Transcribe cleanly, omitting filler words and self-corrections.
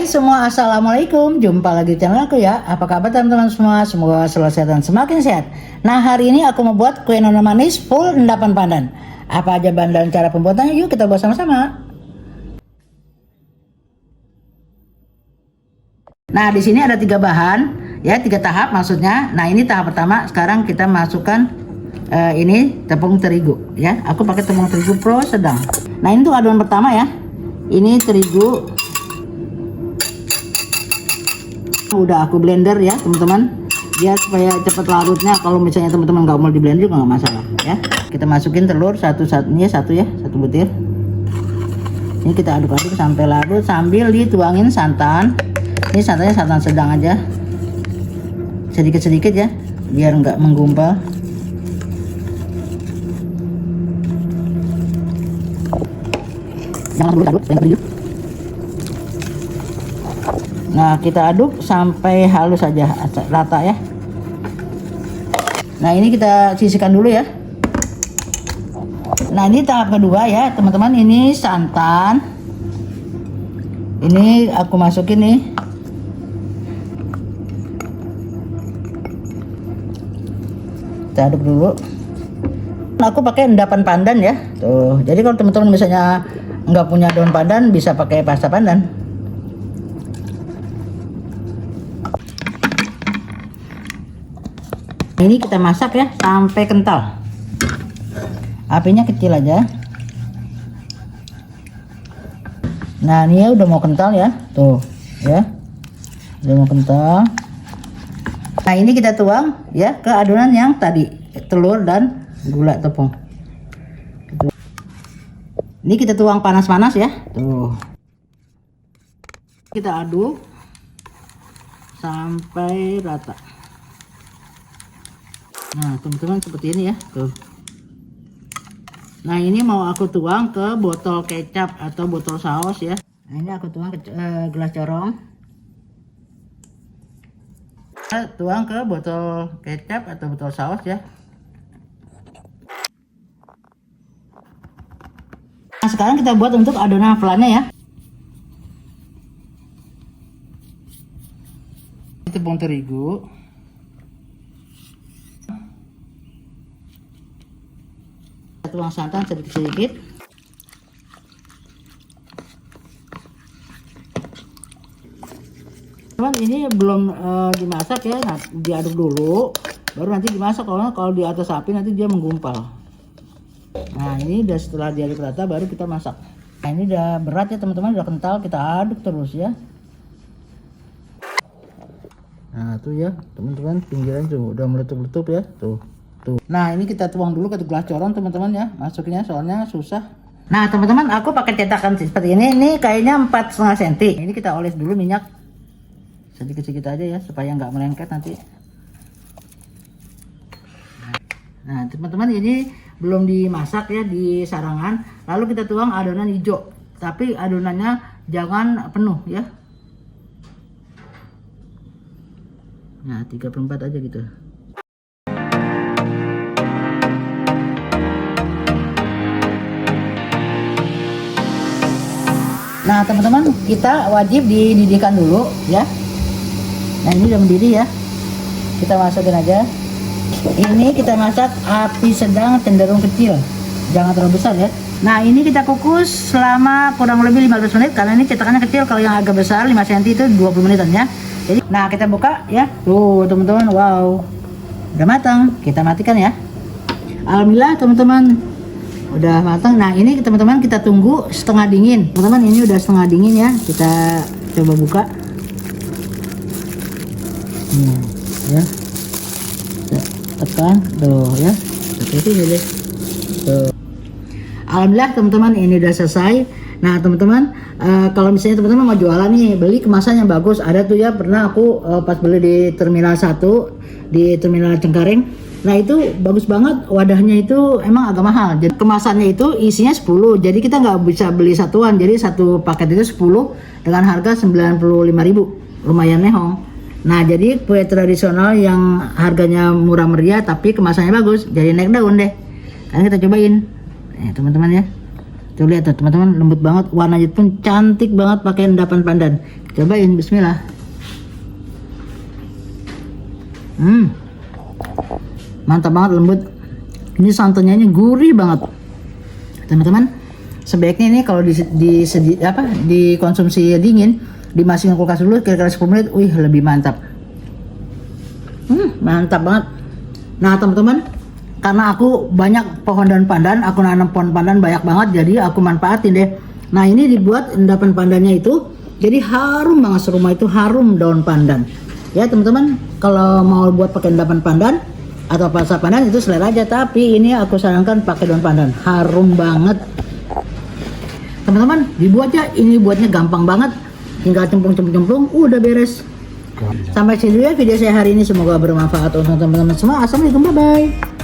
Hai semua, assalamualaikum. Jumpa lagi di channel aku ya. Apa kabar teman-teman semua? Semoga selalu sehat dan semakin sehat. Nah, hari ini aku membuat kue nono manis full endapan pandan. Apa aja bahan dan cara pembuatannya? Yuk kita buat sama-sama. Nah, di sini ada 3 bahan, ya 3 tahap maksudnya. Nah, ini tahap pertama. Sekarang kita masukkan ini tepung terigu, ya. Aku pakai tepung terigu pro sedang. Nah, ini tuh adonan pertama ya. Ini terigu. Udah aku blender ya teman-teman, biar supaya cepat larutnya. Kalau misalnya teman-teman nggak mau di blender juga nggak masalah ya. Kita masukin telur satu butir. Ini kita aduk-aduk sampai larut sambil dituangin santan. Ini santannya santan sedang aja, sedikit-sedikit ya, biar nggak menggumpal. Jangan dulu aduk, nah, kita aduk sampai halus saja, rata ya. Nah, ini kita sisihkan dulu ya. Nah, ini tahap kedua ya teman-teman. Ini santan, ini aku masukin nih. Kita aduk dulu. Aku pakai endapan pandan ya tuh. Jadi kalau teman-teman misalnya nggak punya daun pandan, bisa pakai pasta pandan. Ini kita masak ya sampai kental. Apinya kecil aja. Nah, ini ya udah mau kental ya tuh ya, udah mau kental. Nah, ini kita tuang ya ke adonan yang tadi, telur dan gula tepung. Ini kita tuang panas-panas ya tuh. Kita aduk sampai rata. Nah, teman-teman seperti ini ya tuh. Nah, ini mau aku tuang ke botol kecap atau botol saus ya. Nah, ini aku tuang ke gelas corong. Tuang ke botol kecap atau botol saus ya. Nah, sekarang kita buat untuk adonan flannya ya. Tepung terigu, tuang santan sedikit-sedikit. Teman, ini belum dimasak ya. Nah, diaduk dulu baru nanti dimasak. Kalau di atas api nanti dia menggumpal. Nah, ini udah setelah diaduk rata baru kita masak. Nah, ini udah berat ya teman-teman, udah kental. Kita aduk terus ya. Nah, tuh ya teman-teman, pinggiran tuh udah meletup-letup ya tuh. Nah, ini kita tuang dulu ke gelas corong teman-teman ya, masukinnya soalnya susah. Nah, teman-teman, aku pakai cetakan seperti ini. Ini kayaknya 4,5 cm. Ini kita oles dulu minyak sedikit-sedikit aja ya, supaya nggak melengket nanti. Nah, teman-teman, ini belum dimasak ya di sarangan. Lalu kita tuang adonan hijau, tapi adonannya jangan penuh ya. Nah, 3/4 aja gitu. Nah, teman-teman, kita wajib dididihkan dulu ya. Nah, ini udah mendidih ya. Kita masukin aja. Ini kita masak api sedang cenderung kecil, jangan terlalu besar ya. Nah, ini kita kukus selama kurang lebih 15 menit karena ini cetakannya kecil. Kalau yang agak besar 5 cm itu 20 menitan ya. Jadi, nah, kita buka ya. Tuh, teman-teman, wow. Udah matang. Kita matikan ya. Alhamdulillah, teman-teman, udah matang. Nah, ini teman-teman kita tunggu setengah dingin. Teman-teman, ini udah setengah dingin ya. Kita coba buka. Ya. Tekan tuh ya. Seperti ini deh. Tuh. Alhamdulillah teman-teman, ini udah selesai. Nah, teman-teman, kalau misalnya teman-teman mau jualan nih, beli kemasan yang bagus. Ada tuh ya, pernah aku pas beli di Terminal 1 di Terminal Cengkareng. Nah, itu bagus banget, wadahnya itu emang agak mahal. Jadi kemasannya itu isinya 10. Jadi kita nggak bisa beli satuan. Jadi satu paket itu 10 dengan harga 95.000. Lumayan mehong. Nah, jadi kue tradisional yang harganya murah meriah tapi kemasannya bagus, jadi naik daun deh. Kan kita cobain. Teman-teman ya. Tuh lihat tuh teman-teman, lembut banget, warnanya pun cantik banget pakai endapan pandan. Cobain, bismillah. Mantap banget, lembut. Ini santannya ini gurih banget. Teman-teman, sebaiknya ini kalau dikonsumsi dingin, dimasukin kulkas dulu kira-kira 10 menit. Wih, lebih mantap. Mantap banget. Nah, teman-teman, karena aku banyak pohon daun pandan, aku nanam pohon pandan banyak banget, jadi aku manfaatin deh. Nah, ini dibuat endapan pandannya itu, jadi harum banget, serumah itu harum daun pandan. Ya, teman-teman, kalau mau buat pakai endapan pandan atau pasta pandan itu selera aja, tapi ini aku sarankan pakai daun pandan, harum banget. Teman-teman, dibuat ya, ini buatnya gampang banget, tinggal cemplung, udah beres. Sampai sini dulu ya video saya hari ini, semoga bermanfaat untuk teman-teman semua. Assalamualaikum, bye-bye.